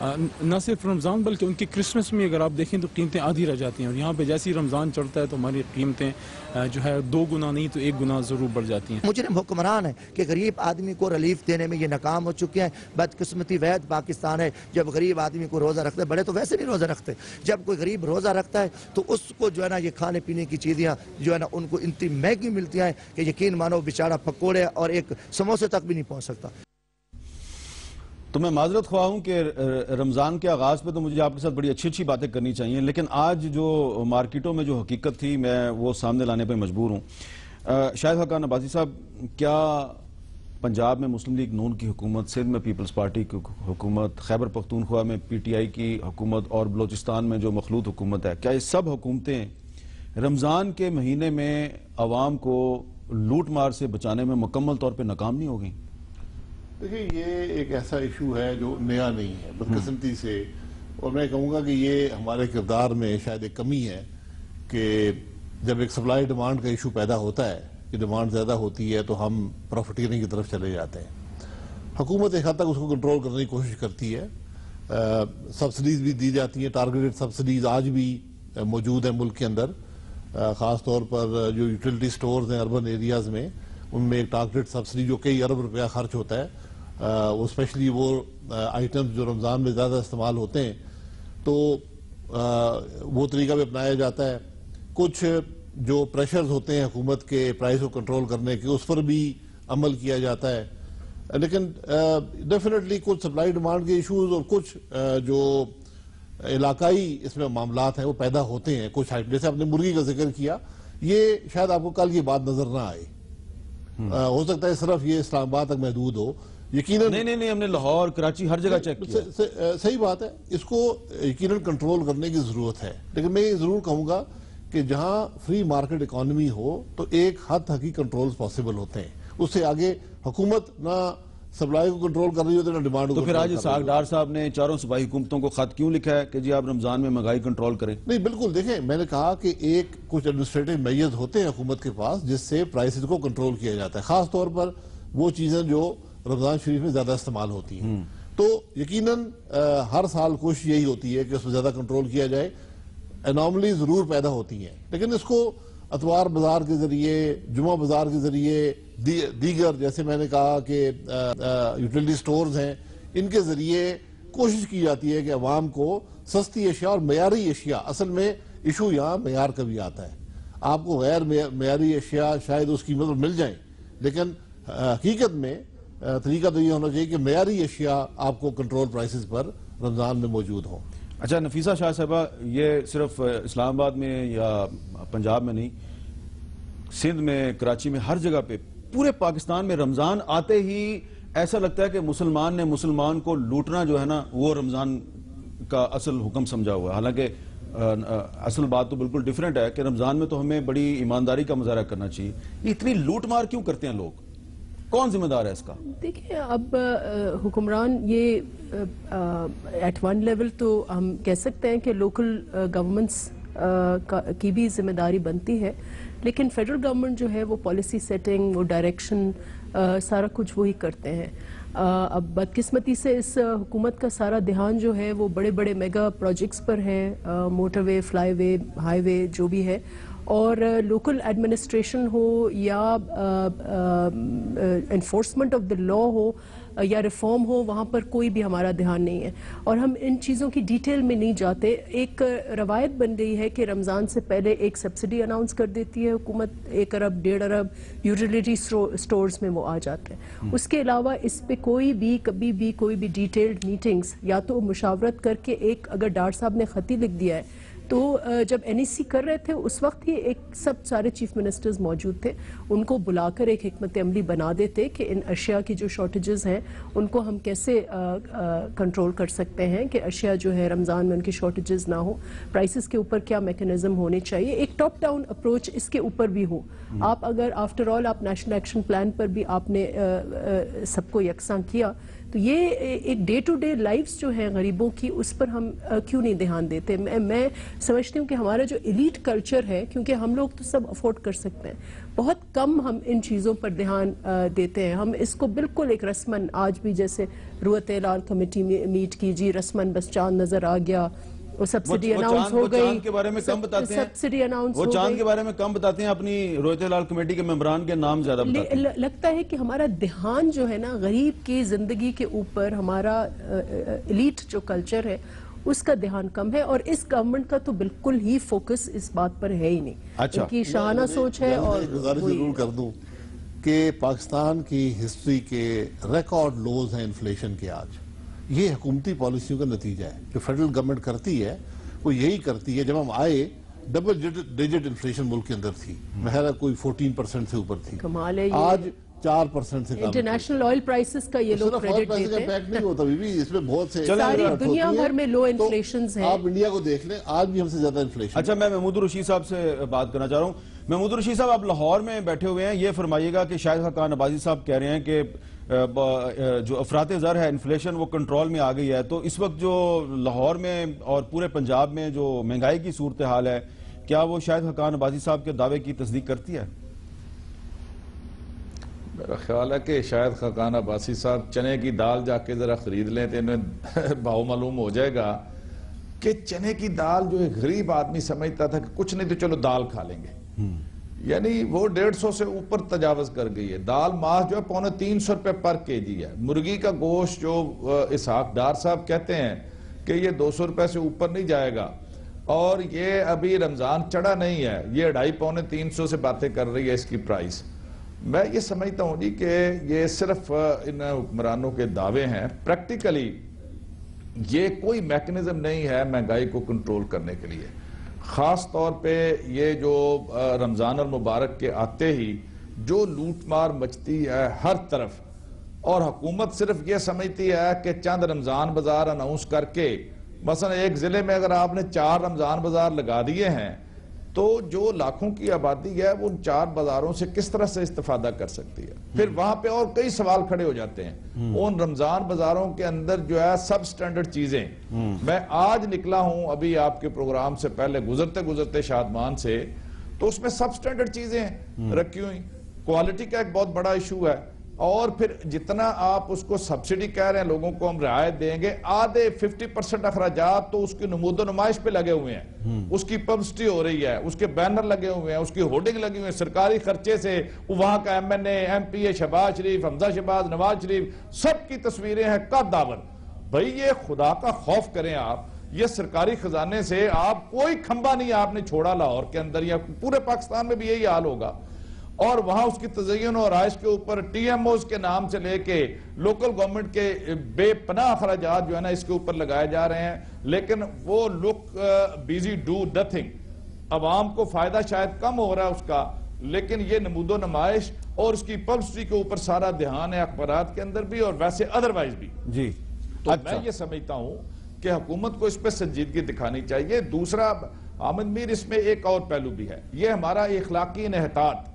نہ صرف رمضان بلکہ ان کی کرسمس میں اگر آپ دیکھیں تو قیمتیں آدھی رہ جاتی ہیں، اور یہاں پہ جیسے ہی رمضان چڑھتا ہے تو ہماری قیمتیں جو ہے 2 گنا نہیں تو 1 گنا ضرور بڑھ جاتی ہیں۔ مجرم حکمران ہے کہ غریب آدمی کو ریلیف دینے میں یہ ناکام ہو چکے ہیں۔ بدقسمتی وید پاکستان ہے، جب غریب آدمی کو روزہ رکھتے ہیں، بڑے تو ویسے نہیں روزہ رکھتے، جب کوئی غریب روزہ رکھتا ہے تو اس کو جو ہے نا یہ کھانے پینے کی چیزیں جو ہے نا ان کو اتنی مہنگی ملتی ہیں کہ یقین مانو بیچارہ پکوڑے اور ایک سموسے تک بھی نہیں پہنچ سکتا۔ تو میں معذرت خواہ ہوں کہ رمضان کے آغاز پہ تو مجھے آپ کے ساتھ بڑی اچھی باتیں کرنی چاہیے، لیکن آج جو مارکیٹوں میں جو حقیقت تھی میں وہ سامنے لانے پہ مجبور ہوں۔ شاہد حقان عباسی صاحب، کیا پنجاب میں مسلم لیگ نون کی حکومت، سندھ میں پیپلز پارٹی کی حکومت، خیبر پختونخوا میں پی ٹی آئی کی حکومت اور بلوچستان میں جو مخلوط حکومت ہے، کیا یہ سب حکومتیں رمضان کے مہینے میں عوام کو لوٹ مار سے بچانے میں مکمل طور پہ ناکام نہیں ہو گئیں؟ دیکھیں، یہ ایک ایسا ایشو ہے جو نیا نہیں ہے بدقسمتی سے، اور میں کہوں گا کہ یہ ہمارے کردار میں شاید ایک کمی ہے کہ جب ایک سپلائی ڈیمانڈ کا ایشو پیدا ہوتا ہے کہ ڈیمانڈ زیادہ ہوتی ہے تو ہم پروفیٹیرنگ کی طرف چلے جاتے ہیں۔ حکومت ایک حد تک اس کو کنٹرول کرنے کی کوشش کرتی ہے، سبسڈیز بھی دی جاتی ہیں، ٹارگیٹڈ سبسڈیز آج بھی موجود ہیں ملک کے اندر، خاص طور پر جو یوٹیلٹی سٹورز ہیں اربن ایریاز میں، ان میں ایک ٹارگیٹڈ سبسڈی جو کئی ارب روپیہ خرچ ہوتا ہے، وہ اسپیشلی وہ آئٹمز جو رمضان میں زیادہ استعمال ہوتے ہیں، تو وہ طریقہ بھی اپنایا جاتا ہے۔ کچھ جو پریشرز ہوتے ہیں حکومت کے پرائز کو کنٹرول کرنے کے، اس پر بھی عمل کیا جاتا ہے، لیکن ڈیفینیٹلی کچھ سپلائی ڈیمانڈ کے ایشوز اور کچھ جو علاقائی اس میں معاملات ہیں وہ پیدا ہوتے ہیں۔ کچھ جیسے آپ نے مرغی کا ذکر کیا، یہ شاید آپ کو کل یہ بات نظر نہ آئے، ہو سکتا ہے صرف یہ اسلام آباد تک محدود ہو، یقیناً نہیں ہم نے لاہور، کراچی، ہر جگہ چیک کیا۔ صحیح بات ہے، اس کو یقیناً کنٹرول کرنے کی ضرورت ہے، لیکن میں یہ ضرور کہوں گا کہ جہاں فری مارکیٹ اکانومی ہو تو ایک حد تک ہی کنٹرولز پاسبل ہوتے ہیں، اس سے آگے حکومت نہ سپلائی کو کنٹرول کر رہی ہوتی ہے نہ ڈیمانڈ کو۔ تو پھر آج اسحاق ڈار صاحب نے چاروں صوبائی حکومتوں کو خط کیوں لکھا ہے کہ جی آپ رمضان میں مہنگائی کنٹرول کریں؟ نہیں، بالکل، دیکھیں میں نے کہا کہ ایک کچھ ایڈمنسٹریٹو میجرز ہوتے ہیں حکومت کے پاس جس سے پرائسز کو کنٹرول کیا جاتا ہے، خاص طور پر وہ چیزیں جو رمضان شریف میں زیادہ استعمال ہوتی ہیں، تو یقیناً ہر سال کوشش یہی ہوتی ہے کہ اس میں زیادہ کنٹرول کیا جائے۔ انوملی ضرور پیدا ہوتی ہیں، لیکن اس کو اتوار بازار کے ذریعے، جمعہ بازار کے ذریعے، دیگر جیسے میں نے کہا کہ یوٹیلٹی سٹورز ہیں، ان کے ذریعے کوشش کی جاتی ہے کہ عوام کو سستی اشیاء اور معیاری اشیاء، اصل میں ایشو یہاں معیار کا بھی آتا ہے، آپ کو غیر معیاری اشیاء شاید اس قیمت پر مل جائیں، لیکن حقیقت میں طریقہ تو یہ ہونا چاہیے کہ معیاری اشیاء آپ کو کنٹرول پرائسز پر رمضان میں موجود ہوں۔ اچھا نفیسہ شاہ صاحبہ، یہ صرف اسلام آباد میں یا پنجاب میں نہیں، سندھ میں، کراچی میں، ہر جگہ پہ، پورے پاکستان میں رمضان آتے ہی ایسا لگتا ہے کہ مسلمان نے مسلمان کو لوٹنا جو ہے نا وہ رمضان کا اصل حکم سمجھا ہوا ہے، حالانکہ اصل بات تو بالکل ڈیفرنٹ ہے کہ رمضان میں تو ہمیں بڑی ایمانداری کا مظاہرہ کرنا چاہیے۔ اتنی لوٹ مار کیوں کرتے ہیں لوگ؟ کون ذمہ دار ہے اس کا؟ دیکھیں، اب حکمران یہ ایٹ ون لیول تو ہم کہہ سکتے ہیں کہ لوکل گورنمنٹس کی بھی ذمہ داری بنتی ہے، لیکن فیڈرل گورنمنٹ جو ہے وہ پالیسی سیٹنگ، وہ ڈائریکشن، سارا کچھ وہی کرتے ہیں۔ اب بدقسمتی سے اس حکومت کا سارا دھیان جو ہے وہ بڑے بڑے میگا پروجیکٹس پر ہے، موٹر وے، فلائی وے، ہائی وے جو بھی ہے، اور لوکل ایڈمنسٹریشن ہو یا انفورسمنٹ آف دا لا ہو یا ریفارم ہو، وہاں پر کوئی بھی ہمارا دھیان نہیں ہے، اور ہم ان چیزوں کی ڈیٹیل میں نہیں جاتے۔ ایک روایت بن گئی ہے کہ رمضان سے پہلے ایک سبسڈی اناؤنس کر دیتی ہے حکومت، 1 ارب 1.5 ارب یوٹیلیٹی سٹورز میں وہ آ جاتے ہیں۔ اس کے علاوہ اس پہ کوئی بھی کبھی بھی کوئی بھی ڈیٹیلڈ میٹنگز یا تو مشاورت کر کے، ایک اگر ڈار صاحب نے خطی لکھ دیا ہے تو جب این ای سی کر رہے تھے اس وقت ہی ایک سارے چیف منسٹرز موجود تھے، ان کو بلا کر ایک حکمت عملی بنا دیتے کہ ان اشیاء کی جو شارٹیجز ہیں ان کو ہم کیسے کنٹرول کر سکتے ہیں کہ اشیاء جو ہے رمضان میں ان کی شارٹیجز نہ ہو، پرائسز کے اوپر کیا میکنزم ہونے چاہیے، ایک ٹاپ ڈاؤن اپروچ اس کے اوپر بھی ہو۔ آپ اگر آفٹر آل آپ نیشنل ایکشن پلان پر بھی آپ نے سب کو یکساں کیا تو یہ ایک ڈے ٹو ڈے لائفز جو ہیں غریبوں کی اس پر ہم کیوں نہیں دھیان دیتے. میں سمجھتی ہوں کہ ہمارا جو ایلیٹ کلچر ہے, کیونکہ ہم لوگ تو سب افورڈ کر سکتے ہیں, بہت کم ہم ان چیزوں پر دھیان دیتے ہیں. ہم اس کو بالکل ایک رسمن, آج بھی جیسے رویت اعلان کمیٹی میٹ کی جی رسمن بس چاند نظر آ گیا, وہ سبسڈی اناؤنس ہو گئی, چاند کے بارے میں کم بتاتے ہیں, سبسڈی اناؤنس ہو گئی, وہ چاند کے بارے میں کم بتاتے ہیں, اپنی رویت ہلال کمیٹی کے ممبران کے نام زیادہ بتاتے ہیں. لگتا ہے کہ ہمارا دھیان جو ہے نا غریب کی زندگی کے اوپر, ہمارا ایلیٹ جو کلچر ہے اس کا دھیان کم ہے, اور اس گورنمنٹ کا تو بالکل ہی فوکس اس بات پر ہے ہی نہیں. ان کی شاہانہ سوچ ہے. اور گزارش ضرور کر دوں کہ پاکستان کی ہسٹری کے ریکارڈ لوز ہیں انفلیشن کے آج. یہ حکومتی پالیسیوں کا نتیجہ ہے جو فیڈرل گورنمنٹ کرتی ہے, وہ یہی کرتی ہے. جب ہم آئے ڈبل ڈیجٹ انفلیشن ملک کے اندر تھی, محرہ کوئی 14% سے اوپر تھی, کمال ہے. آج 4% سے کم. انٹرنیشنل آئل پرائسز کا یہ لوگ کریڈٹ دیتے ہیں. امپیکٹ نہیں ہوتا بھی, اس میں بہت سے ساری دنیا بھر میں لو انفلیشنز ہیں. آپ انڈیا کو دیکھ لیں, آج بھی ہم سے زیادہ انفلیشن. اچھا, میں محمود الرشید صاحب سے بات کرنا چاہ رہا ہوں. محمود الرشید صاحب, آپ لاہور میں بیٹھے ہوئے ہیں, یہ فرمائیے گا کہ شاہد خاقان عباسی صاحب کہہ رہے ہیں کہ جو افراط زر ہے, انفلیشن, وہ کنٹرول میں آ گئی ہے. تو اس وقت جو لاہور میں اور پورے پنجاب میں جو مہنگائی کی صورتحال ہے, کیا وہ شاہد خاقان عباسی صاحب کے دعوے کی تصدیق کرتی ہے؟ میرا خیال ہے کہ شاید خاقان عباسی صاحب چنے کی دال جا کے ذرا خرید لیں تو انہیں بھاؤ معلوم ہو جائے گا کہ چنے کی دال جو ایک غریب آدمی سمجھتا تھا کہ کچھ نہیں تو چلو دال کھا لیں گے, یعنی وہ 150 سے اوپر تجاوز کر گئی ہے. دال ماس جو ہے 350 روپے پر kg ہے. مرغی کا گوشت جو اسحاق ڈار صاحب کہتے ہیں کہ یہ 200 روپے سے اوپر نہیں جائے گا, اور یہ ابھی رمضان چڑھا نہیں ہے, یہ 250-300 سے باتیں کر رہی ہے اس کی پرائس. میں یہ سمجھتا ہوں جی کہ یہ صرف ان حکمرانوں کے دعوے ہیں. پریکٹیکلی یہ کوئی میکنزم نہیں ہے مہنگائی کو کنٹرول کرنے کے لیے. خاص طور پہ یہ جو رمضان المبارک کے آتے ہی جو لوٹ مار مچتی ہے ہر طرف, اور حکومت صرف یہ سمجھتی ہے کہ چند رمضان بازار اناؤنس کر کے, مثلا ایک ضلع میں اگر آپ نے 4 رمضان بازار لگا دیے ہیں تو جو لاکھوں کی آبادی ہے وہ ان 4 بازاروں سے کس طرح سے استفادہ کر سکتی ہے. پھر وہاں پہ اور کئی سوال کھڑے ہو جاتے ہیں. ان رمضان بازاروں کے اندر جو ہے سب سٹینڈرڈ چیزیں, میں آج نکلا ہوں ابھی آپ کے پروگرام سے پہلے گزرتے شادمان سے, تو اس میں سب سٹینڈرڈ چیزیں رکھی ہوئی. کوالٹی کا ایک بہت بڑا ایشو ہے, اور پھر جتنا آپ اس کو سبسڈی کہہ رہے ہیں لوگوں کو ہم رعایت دیں گے, آدھے 50% اخراجات تو اس کی نمود و نمائش پہ لگے ہوئے ہیں, اس کی پبلسٹی ہو رہی ہے, اس کے بینر لگے ہوئے ہیں, اس کی ہورڈنگ لگی ہوئی ہے, سرکاری خرچے سے وہاں کا MNA, MP شہباز شریف, حمزہ شہباز, نواز شریف, سب کی تصویریں ہیں. کا دعوت بھئی یہ خدا کا خوف کریں آپ, یہ سرکاری خزانے سے آپ کوئی کھمبا نہیں آپ نے چھوڑا لاہور کے اندر, یا پورے پاکستان میں بھی یہی حال ہوگا. اور وہاں اس کی تزئین و آرائش کے اوپر TMOs کے نام سے لے کے لوکل گورنمنٹ کے بے پناہ اخراجات جو ہے نا اس کے اوپر لگائے جا رہے ہیں, لیکن وہ لک بیزی ڈو نتھنگ. عوام کو فائدہ شاید کم ہو رہا ہے اس کا, لیکن یہ نمود و نمائش اور اس کی پبلسٹی کے اوپر سارا دھیان ہے, اخبارات کے اندر بھی اور ویسے ادروائز بھی. جی, تو میں یہ سمجھتا ہوں کہ حکومت کو اس پہ سنجیدگی دکھانی چاہیے. دوسرا حامد میر, اس میں ایک اور پہلو بھی ہے, یہ ہمارا اخلاقی انحطاط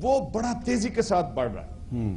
وہ بڑا تیزی کے ساتھ بڑھ رہا ہے.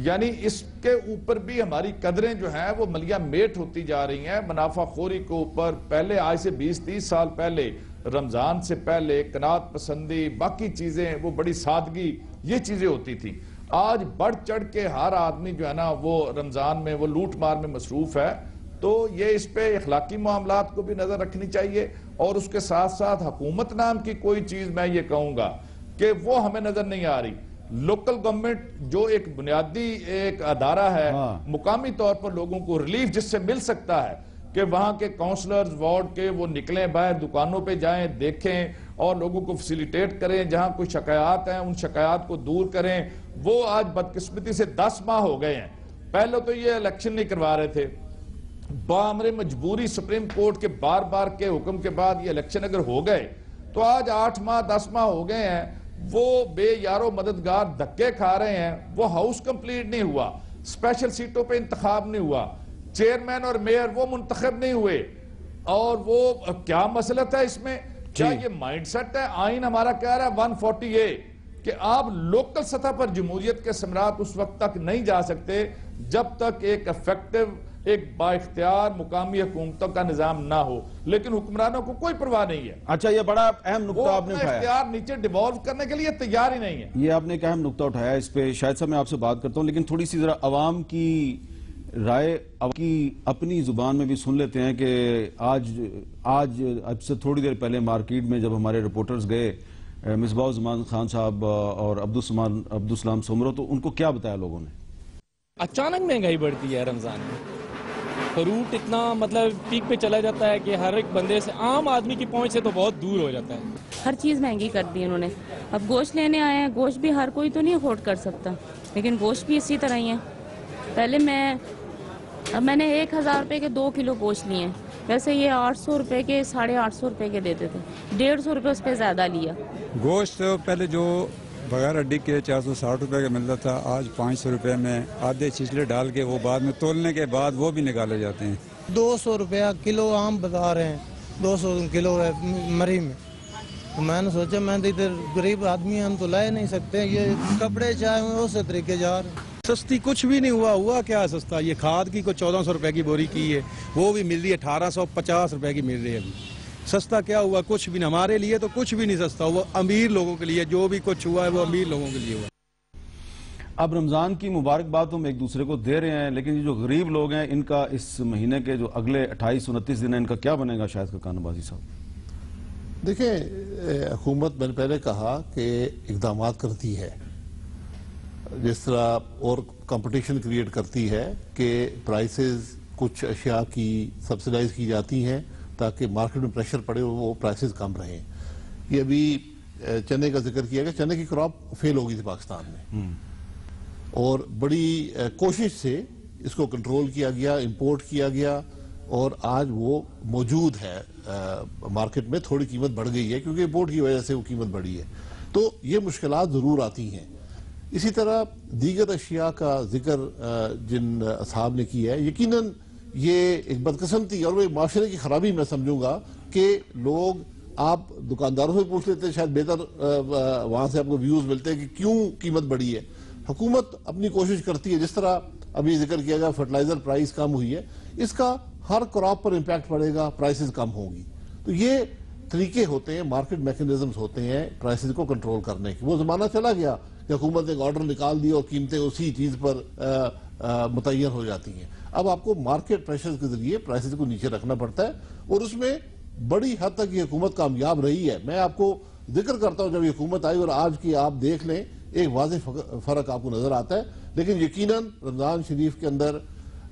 یعنی اس کے اوپر بھی ہماری قدریں جو ہیں وہ ملیا میٹ ہوتی جا رہی ہیں. منافع خوری کے اوپر پہلے آج سے 20-30 سال پہلے, رمضان سے پہلے قناعت پسندی, باقی چیزیں, وہ بڑی سادگی, یہ چیزیں ہوتی تھی. آج بڑھ چڑھ کے ہر آدمی جو ہے نا وہ رمضان میں وہ لوٹ مار میں مصروف ہے. تو یہ اس پہ اخلاقی معاملات کو بھی نظر رکھنی چاہیے, اور اس کے ساتھ ساتھ حکومت نام کی کوئی چیز میں یہ کہوں گا کہ وہ ہمیں نظر نہیں آ رہی. لوکل گورنمنٹ جو ایک بنیادی ایک ادارہ ہے, مقامی طور پر لوگوں کو ریلیف جس سے مل سکتا ہے کہ وہاں کے کونسلرز وارڈ کے وہ نکلیں باہر, دکانوں پہ جائیں, دیکھیں اور لوگوں کو فیسیلیٹیٹ کریں, جہاں کوئی شکایات ہیں ان شکایات کو دور کریں. وہ آج بدقسمتی سے 10 ماہ ہو گئے ہیں. پہلے تو یہ الیکشن نہیں کروا رہے تھے, بامر مجبوری سپریم کورٹ کے بار بار کے حکم کے بعد یہ الیکشن اگر ہو گئے تو آج 8 ماہ 10 ماہ ہو گئے ہیں. وہ بے یارو مددگار دھکے کھا رہے ہیں. وہ ہاؤس کمپلیٹ نہیں ہوا, اسپیشل سیٹوں پہ انتخاب نہیں ہوا, چیئرمین اور میئر وہ منتخب نہیں ہوئے. اور وہ کیا مسئلہ ہے اس میں؟ کیا یہ مائنڈ سیٹ ہے؟ آئین ہمارا کہہ رہا ہے 140A کہ آپ لوکل سطح پر جمہوریت کے ثمرات اس وقت تک نہیں جا سکتے جب تک ایک افیکٹو، ایک با اختیار مقامی حکومتوں کا نظام نہ ہو. لیکن حکمرانوں کو کوئی پرواہ نہیں ہے. اچھا، یہ بڑا اہم نقطہ آپ نے وہ اٹھایا. اختیار نیچے ڈیوالو کرنے کے لیے تیار ہی نہیں ہے. یہ آپ نے ایک اہم نقطہ اٹھایا، اس پہ شاید صاحب میں آپ سے بات کرتا ہوں، لیکن تھوڑی سی ذرا عوام کی رائے کی اپنی زبان میں بھی سن لیتے ہیں کہ آج اب سے تھوڑی دیر پہلے مارکیٹ میں جب ہمارے رپورٹرز گئے، مصباح الزمان خان صاحب اور عبدالسلام سمرو، تو ان کو کیا بتایا لوگوں نے؟ اچانک مہنگائی بڑھتی ہے رمضان میں، فروٹ اتنا مطلب پیک پہ چلا جاتا ہے کہ ہر ایک بندے سے، عام آدمی کی پہنچ سے تو بہت دور ہو جاتا ہے. ہر چیز مہنگی کر دی انہوں نے. اب گوشت لینے آئے ہیں، گوشت بھی ہر کوئی تو نہیں افورڈ کر سکتا، لیکن گوشت بھی اسی طرح ہی ہے. پہلے میں نے 1000 روپے کے 2 کلو گوشت لیے ہیں، ویسے یہ 800 روپے کے 850 روپے کے دیتے تھے، 150 روپے اس پہ زیادہ لیا. گوشت پہلے جو بغیر ہڈی کے 460 روپے کا ملتا تھا، آج 500 روپے میں آدھے چھچلے ڈال کے وہ بعد میں تولنے کے بعد وہ بھی نکالے جاتے ہیں. 200 روپیہ کلو آم بتا رہے ہیں، 200 کلو ہے مری میں. تو میں نے سوچا میں ادھر غریب آدمی ہم تو لائے نہیں سکتے، یہ کپڑے چاہے ہوئے اسی طریقے جا رہے ہیں. سستی کچھ بھی نہیں ہوا کیا سستا؟ یہ کھاد کی کو 1400 روپے کی بوری کی ہے، وہ بھی مل رہی ہے 1850 روپے کی مل رہی ہے. ابھی سستا کیا ہوا؟ کچھ بھی نہیں. ہمارے لیے تو کچھ بھی نہیں سستا، وہ امیر لوگوں کے لیے جو بھی کچھ ہوا ہے وہ امیر لوگوں کے لیے ہوا. اب رمضان کی مبارکباد ہم ایک دوسرے کو دے رہے ہیں، لیکن یہ جو غریب لوگ ہیں ان کا اس مہینے کے جو اگلے 28-29 دن ہیں، ان کا کیا بنے گا شاہد خاقان عباسی صاحب؟ دیکھیں، حکومت میں نے پہلے کہا کہ اقدامات کرتی ہے، جس طرح اور کمپٹیشن کریٹ کرتی ہے کہ پرائسز کچھ اشیاء کی سبسیڈائز کی جاتی ہیں تاکہ مارکیٹ میں پریشر پڑے اور وہ پرائسز کم رہیں. یہ ابھی چنے کا ذکر کیا کہ چنے کی کراپ فیل ہو گئی تھی پاکستان میں، اور بڑی کوشش سے اس کو کنٹرول کیا گیا، امپورٹ کیا گیا، اور آج وہ موجود ہے مارکیٹ میں. تھوڑی قیمت بڑھ گئی ہے کیونکہ امپورٹ کی وجہ سے وہ قیمت بڑھی ہے. تو یہ مشکلات ضرور آتی ہیں. اسی طرح دیگر اشیاء کا ذکر جن اصحاب نے کیا ہے، یقیناً یہ ایک بدقسمتی اور وہ ایک معاشرے کی خرابی میں سمجھوں گا کہ لوگ، آپ دکانداروں سے پوچھ لیتے ہیں، شاید بہتر وہاں سے آپ کو ویوز ملتے ہیں کہ کیوں قیمت بڑھی ہے. حکومت اپنی کوشش کرتی ہے، جس طرح ابھی ذکر کیا گیا فرٹیلائزر پرائس کم ہوئی ہے، اس کا ہر کراپ پر امپیکٹ پڑے گا، پرائسز کم ہوں گی. تو یہ طریقے ہوتے ہیں، مارکیٹ میکنزمز ہوتے ہیں پرائسز کو کنٹرول کرنے کے. وہ زمانہ چلا گیا کہ حکومت نے ایک آرڈر نکال دیا اور قیمتیں اسی چیز پر متعین ہو جاتی ہیں. اب آپ کو مارکیٹ پریشرز کے ذریعے پرائسز کو نیچے رکھنا پڑتا ہے، اور اس میں بڑی حد تک یہ حکومت کامیاب رہی ہے. میں آپ کو ذکر کرتا ہوں، جب یہ حکومت آئی اور آج کی آپ دیکھ لیں، ایک واضح فرق آپ کو نظر آتا ہے. لیکن یقیناً رمضان شریف کے اندر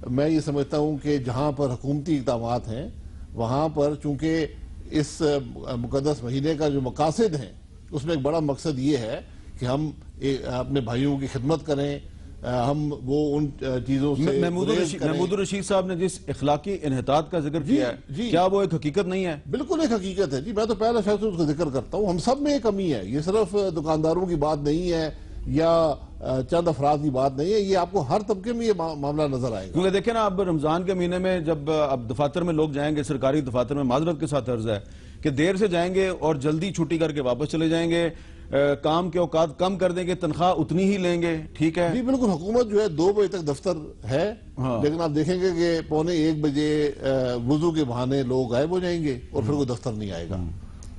میں یہ سمجھتا ہوں کہ جہاں پر حکومتی اقدامات ہیں، وہاں پر چونکہ اس مقدس مہینے کا جو مقاصد ہیں، اس میں ایک بڑا مقصد یہ ہے کہ ہم اپنے بھائیوں کی خدمت کریں، ہم وہ ان چیزوں سے محمود الرشید صاحب نے جس اخلاقی انحطاط کا ذکر کیا ہے، کیا وہ ایک حقیقت نہیں ہے؟ بالکل ایک حقیقت ہے جی. میں تو پہلا شخص اس کا ذکر کرتا ہوں. ہم سب میں ایک کمی ہے. یہ صرف دکانداروں کی بات نہیں ہے یا چند افراد کی بات نہیں ہے، یہ آپ کو ہر طبقے میں یہ معاملہ نظر آئے گا. کیونکہ دیکھیں نا، اب رمضان کے مہینے میں جب اب دفاتر میں لوگ جائیں گے، سرکاری دفاتر میں، معذرت کے ساتھ عرض ہے کہ دیر سے جائیں گے اور جلدی چھٹی کر کے واپس چلے جائیں گے، کام کے اوقات کم کر دیں گے، تنخواہ اتنی ہی لیں گے. ٹھیک ہے جی، بالکل. حکومت جو ہے 2 بجے تک دفتر ہے، لیکن آپ دیکھیں گے کہ 1:45 بجے وضو کے بہانے لوگ غائب ہو جائیں گے اور پھر کوئی دفتر نہیں آئے گا.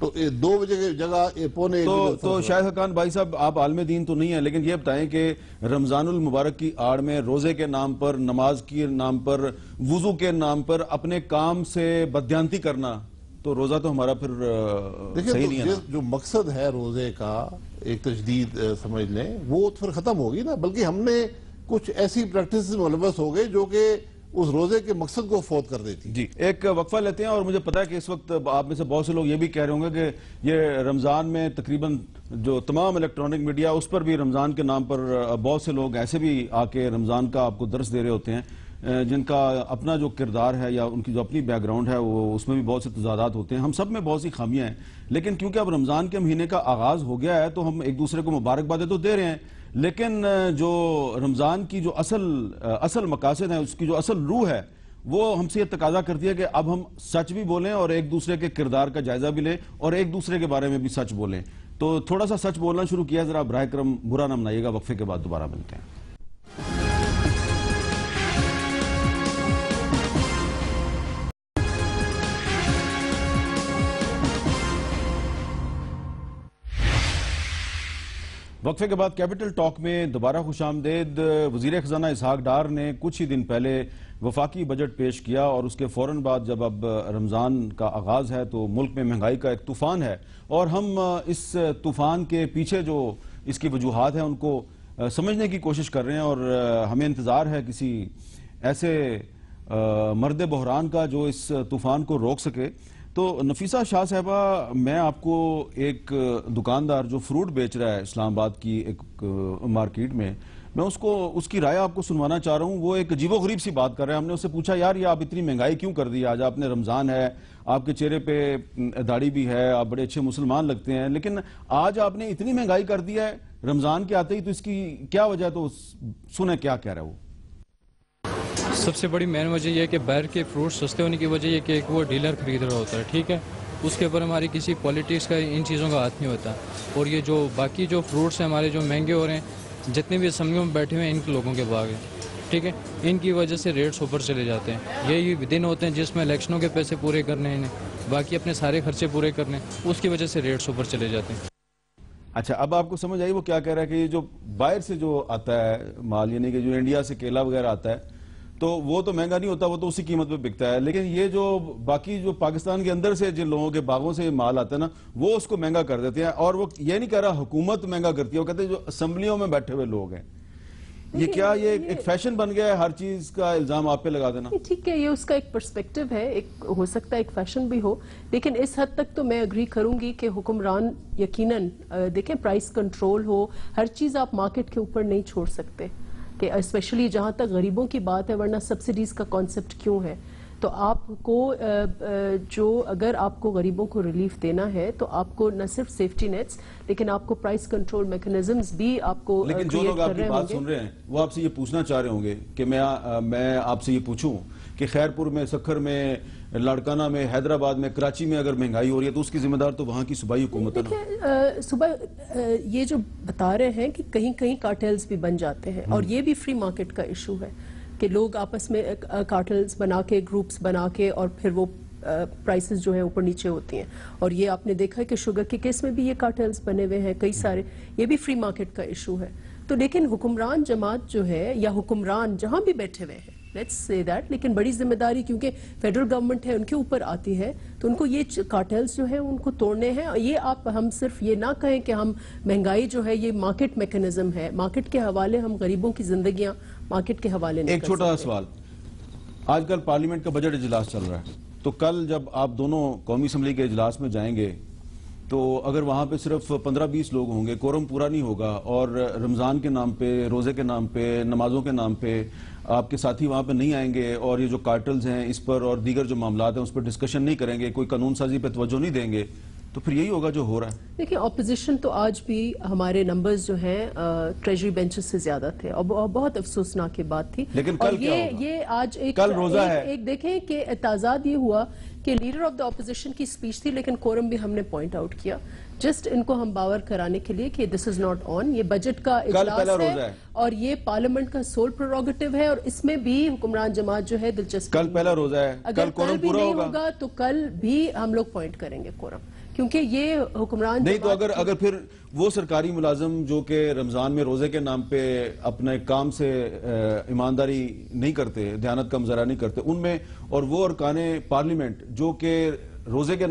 تو 2 بجے کی جگہ 1:45 تو شاہد خاقان بھائی صاحب، آپ عالم دین تو نہیں ہیں، لیکن یہ بتائیں کہ رمضان المبارک کی آڑ میں روزے کے نام پر، نماز کے نام پر، وضو کے نام پر اپنے کام سے بددیانتی کرنا، تو روزہ تو ہمارا پھر صحیح نہیں ہے. جو مقصد ہے روزے کا، ایک تجدید سمجھ لیں، وہ پھر ختم ہوگی نا. بلکہ ہم نے کچھ ایسی پریکٹس ملوث ہو گئے جو کہ اس روزے کے مقصد کو فوت کر دیتی. جی، ایک وقفہ لیتے ہیں. اور مجھے پتا ہے کہ اس وقت آپ میں سے بہت سے لوگ یہ بھی کہہ رہے ہوں گے کہ یہ رمضان میں تقریباً جو تمام الیکٹرانک میڈیا، اس پر بھی رمضان کے نام پر بہت سے لوگ ایسے بھی آ کے رمضان کا آپ کو درس دے رہے ہوتے ہیں، جن کا اپنا جو کردار ہے یا ان کی جو اپنی بیک گراؤنڈ ہے، وہ اس میں بھی بہت سے تضادات ہوتے ہیں. ہم سب میں بہت سی خامیاں ہیں، لیکن کیونکہ اب رمضان کے مہینے کا آغاز ہو گیا ہے تو ہم ایک دوسرے کو مبارکبادیں تو دے رہے ہیں، لیکن جو رمضان کی جو اصل مقاصد ہیں، اس کی جو اصل روح ہے، وہ ہم سے یہ تقاضا کرتی ہے کہ اب ہم سچ بھی بولیں اور ایک دوسرے کے کردار کا جائزہ بھی لیں اور ایک دوسرے کے بارے میں بھی سچ بولیں. تو تھوڑا سا سچ بولنا شروع کیا، ذرا براہ کرم برا نہ منائیے گا. وقفے کے بعد دوبارہ ملتے ہیں. وقفے کے بعد کیپٹل ٹاک میں دوبارہ خوش آمدید. وزیر خزانہ اسحاق ڈار نے کچھ ہی دن پہلے وفاقی بجٹ پیش کیا اور اس کے فوراً بعد جب اب رمضان کا آغاز ہے تو ملک میں مہنگائی کا ایک طوفان ہے، اور ہم اس طوفان کے پیچھے جو اس کی وجوہات ہیں ان کو سمجھنے کی کوشش کر رہے ہیں، اور ہمیں انتظار ہے کسی ایسے مرد بحران کا جو اس طوفان کو روک سکے. تو نفیسہ شاہ صاحبہ، میں آپ کو ایک دکاندار جو فروٹ بیچ رہا ہے اسلام آباد کی ایک مارکیٹ میں اس کی رائے آپ کو سنوانا چاہ رہا ہوں. وہ ایک عجیب و غریب سی بات کر رہے ہیں. ہم نے اس سے پوچھا یار یہ آپ اتنی مہنگائی کیوں کر دی؟ آج آپ نے رمضان ہے، آپ کے چہرے پہ داڑھی بھی ہے، آپ بڑے اچھے مسلمان لگتے ہیں، لیکن آج آپ نے اتنی مہنگائی کر دی ہے رمضان کے آتے ہی، تو اس کی کیا وجہ ہے؟ تو سنیں کیا کہہ رہا ہے وہ. سب سے بڑی مین وجہ یہ ہے کہ باہر کے فروٹ سستے ہونے کی وجہ یہ کہ وہ ڈیلر خرید رہا ہوتا ہے، ٹھیک ہے، اس کے اوپر ہماری کسی پالیٹکس کا ان چیزوں کا ہاتھ نہیں ہوتا. اور یہ جو باقی جو فروٹس ہیں ہمارے جو مہنگے ہو رہے ہیں، جتنے بھی اسمبلیوں میں بیٹھے ہوئے ہیں ان لوگوں کے باغ ہیں، ٹھیک ہے، ان کی وجہ سے ریٹس اوپر چلے جاتے ہیں. یہی دن ہوتے ہیں جس میں الیکشنوں کے پیسے پورے کرنے ہیں، باقی اپنے سارے خرچے پورے کرنے، اس کی وجہ سے ریٹس اوپر چلے جاتے ہیں. اچھا، اب آپ کو سمجھ آئی وہ کیا کہہ رہا ہے کہ یہ جو باہر سے جو آتا ہے مال، یعنی کہ جو انڈیا سے کیلا وغیرہ آتا ہے تو وہ تو مہنگا نہیں ہوتا، وہ تو اسی قیمت پہ بکتا ہے، لیکن یہ جو باقی جو پاکستان کے اندر سے جن لوگوں کے باغوں سے مال آتا ہے نا، وہ اس کو مہنگا کر دیتے ہیں. اور وہ یہ نہیں کہہ رہا حکومت مہنگا کرتی ہے، وہ کہتے ہیں جو اسمبلیوں میں بیٹھے ہوئے لوگ ہیں. یہ کیا یہ ایک فیشن بن گیا ہے ہر چیز کا الزام آپ پہ لگا دینا؟ ٹھیک ہے، یہ اس کا ایک پرسپیکٹو ہے، ایک ہو سکتا ہے ایک فیشن بھی ہو، لیکن اس حد تک تو میں اگری کروں گی کہ حکمران یقیناً دیکھیں پرائس کنٹرول ہو، ہر چیز آپ مارکیٹ کے اوپر نہیں چھوڑ سکتے، کہ اسپیشلی جہاں تک غریبوں کی بات ہے، ورنہ سبسڈیز کا کانسیپٹ کیوں ہے؟ تو آپ کو جو اگر آپ کو غریبوں کو ریلیف دینا ہے تو آپ کو نہ صرف سیفٹی نیٹس لیکن آپ کو پرائس کنٹرول میکنزمز بھی آپ کو لیکن جو لوگ آپ کی بات سن رہے ہیں وہ آپ سے یہ پوچھنا چاہ رہے ہوں گے کہ میں آپ سے یہ پوچھوں کہ خیرپور میں، سکھر میں، لاڑکانہ میں، حیدرآباد میں، کراچی میں اگر مہنگائی ہو رہی ہے تو اس کی ذمہ دار تو وہاں کی صوبائی حکومت ہے. صبح یہ جو بتا رہے ہیں کہ کہیں کہیں کارٹلز بھی بن جاتے ہیں، اور یہ بھی فری مارکیٹ کا ایشو ہے کہ لوگ آپس میں کارٹلز بنا کے، گروپس بنا کے، اور پھر وہ پرائسز جو ہے اوپر نیچے ہوتی ہیں. اور یہ آپ نے دیکھا ہے کہ شوگر کے کیس میں بھی یہ کارٹلز بنے ہوئے ہیں کئی سارے، یہ بھی فری مارکیٹ کا ایشو ہے. تو لیکن حکمران جماعت جو ہے یا حکمران جہاں بھی بیٹھے ہوئے ہیں، لیٹس سے دیٹ، لیکن بڑی ذمہ داری کیونکہ فیڈرل گورنمنٹ ہے ان کے اوپر آتی ہے، تو ان کو یہ کارٹلز جو ہیں ان کو توڑنے ہیں. یہ ہم صرف یہ نہ کہیں کہ ہم مہنگائی جو ہے یہ مارکیٹ میکنزم ہے، مارکیٹ کے حوالے ہم غریبوں کی زندگیاں مارکیٹ کے حوالے نہیں. ایک چھوٹا سا سوال، آج کل پارلیمنٹ کا بجٹ اجلاس چل رہا ہے، تو کل جب آپ دونوں قومی اسمبلی کے اجلاس میں جائیں گے تو اگر وہاں پہ صرف 15-20 لوگ ہوں گے، کورم پورا نہیں ہوگا، اور رمضان کے نام پہ، روزے کے نام پہ، نمازوں کے نام پہ آپ کے ساتھی وہاں پہ نہیں آئیں گے، اور یہ جو کارٹلز ہیں اس پر اور دیگر جو معاملات ہیں اس پر ڈسکشن نہیں کریں گے، کوئی قانون سازی پہ توجہ نہیں دیں گے، تو پھر یہی ہوگا جو ہو رہا ہے. دیکھیں اپوزیشن تو آج بھی ہمارے نمبرز جو ہیں ٹریجری بینچز سے زیادہ تھے، اور بہت افسوسناک کی بات تھی. لیکن کل کیا ہوگا؟ یہ آج کل روزہ ہے. ایک دیکھیں کہ اعتراضات یہ ہوا کہ لیڈر آف دا اپوزیشن کی سپیچ تھی، لیکن کورم بھی ہم نے پوائنٹ آؤٹ کیا، جسٹ ان کو ہم باور کرانے کے لیے کہ دس از ناٹ آن، یہ بجٹ کا اجلاس ہے اور یہ پارلیمنٹ کا سول پروگیٹو ہے، اور اس میں بھی حکمران جماعت جو ہے دلچسپی. کل پہلا روزہ ہے، اگر کل بھی نہیں ہوگا تو کل بھی ہم لوگ پوائنٹ کریں گے کورم، کیونکہ یہ حکمران نہیں تو اگر پھر وہ سرکاری ملازم جو کہ رمضان میں روزے کے نام پہ اپنے کام سے ایمانداری نہیں کرتے، دیانت کا مظاہرہ نہیں کرتے، ان میں، اور وہ ارکان پارلیمنٹ جو کہ روزے کے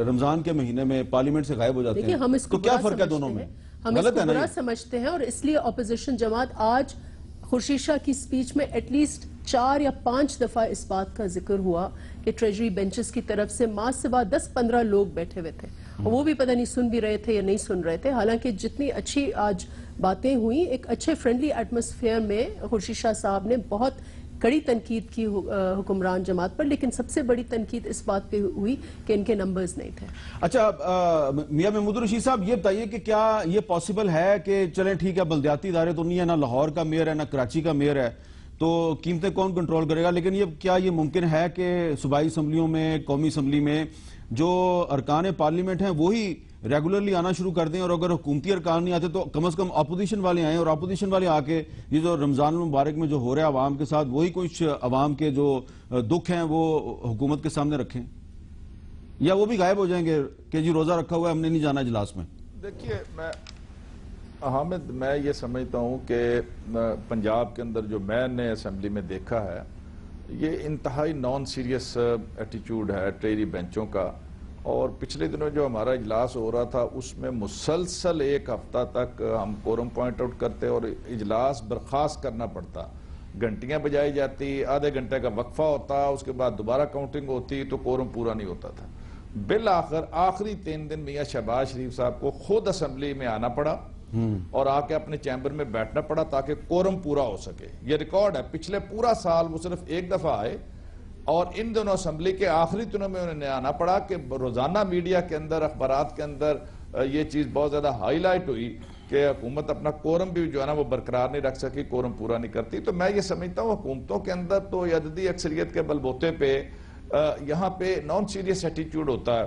رمضان کے مہینے میں پارلیمنٹ سے غائب ہو جاتے ہیں، تو کیا فرق ہے دونوں میں؟ ہم اس کو برا سمجھتے ہیں، اور اس لیے اپوزیشن جماعت آج خورشید شاہ کی سپیچ میں ایٹ لیسٹ 4 یا 5 دفعہ اس بات کا ذکر ہوا کہ ٹریجری بینچز کی طرف سے ماہ سوا 10-15 لوگ بیٹھے ہوئے تھے، اور وہ بھی پتہ نہیں سن بھی رہے تھے یا نہیں سن رہے تھے. حالانکہ جتنی اچھی آج باتیں ہوئیں، ایک اچھے فرینڈلی ایٹماسفیئر میں خورشید شاہ صاحب نے بہت کڑی تنقید کی حکمران جماعت پر، لیکن سب سے بڑی تنقید اس بات پہ ہوئی کہ ان کے نمبرز نہیں تھے. اچھا میاں محمود الرشید صاحب، یہ بتائیے کہ کیا یہ پاسبل ہے کہ چلیں ٹھیک ہے بلدیاتی ادارے تو نہیں ہے، نہ لاہور کا میئر ہے، نہ کراچی کا میئر ہے، تو قیمتیں کون کنٹرول کرے گا، لیکن کیا یہ ممکن ہے کہ صوبائی اسمبلیوں میں، قومی اسمبلی میں جو ارکان پارلیمنٹ ہیں وہی ریگولرلی آنا شروع کر دیں, اور اگر حکومتی ارکان نہیں آتے تو کم از کم اپوزیشن والے آئیں, اور اپوزیشن والے آ کے یہ جو رمضان المبارک میں جو ہو رہا ہے عوام کے ساتھ, وہی کچھ عوام کے جو دکھ ہیں وہ حکومت کے سامنے رکھیں, یا وہ بھی غائب ہو جائیں گے کہ جی روزہ رکھا ہوا ہے, ہم نے نہیں جانا اجلاس میں. دیکھیے حامد, میں یہ سمجھتا ہوں کہ پنجاب کے اندر جو میں نے اسمبلی میں دیکھا ہے, یہ انتہائی نان سیریس ایٹیچیوڈ ہے ٹریری بینچوں کا. اور پچھلے دنوں جو ہمارا اجلاس ہو رہا تھا اس میں مسلسل ایک ہفتہ تک ہم کورم پوائنٹ آؤٹ کرتے اور اجلاس برخاست کرنا پڑتا, گھنٹیاں بجائی جاتی, آدھے گھنٹے کا وقفہ ہوتا, اس کے بعد دوبارہ کاؤنٹنگ ہوتی تو کورم پورا نہیں ہوتا تھا. بالآخر آخری 3 دن میاں شہباز شریف صاحب کو خود اسمبلی میں آنا پڑا اور آ کے اپنے چیمبر میں بیٹھنا پڑا تاکہ کورم پورا ہو سکے. یہ ریکارڈ ہے, پچھلے پورا سال وہ صرف ایک دفعہ آئے, اور ان دونوں اسمبلی کے آخری دنوں میں انہیں آنا پڑا کہ روزانہ میڈیا کے اندر, اخبارات کے اندر یہ چیز بہت زیادہ ہائی لائٹ ہوئی کہ حکومت اپنا کورم بھی جو ہے نا وہ برقرار نہیں رکھ سکی, کورم پورا نہیں کرتی. تو میں یہ سمجھتا ہوں حکومتوں کے اندر تو عددی اکثریت کے بلبوتے پہ یہاں پہ نان سیریس ایٹیچیوڈ ہوتا ہے.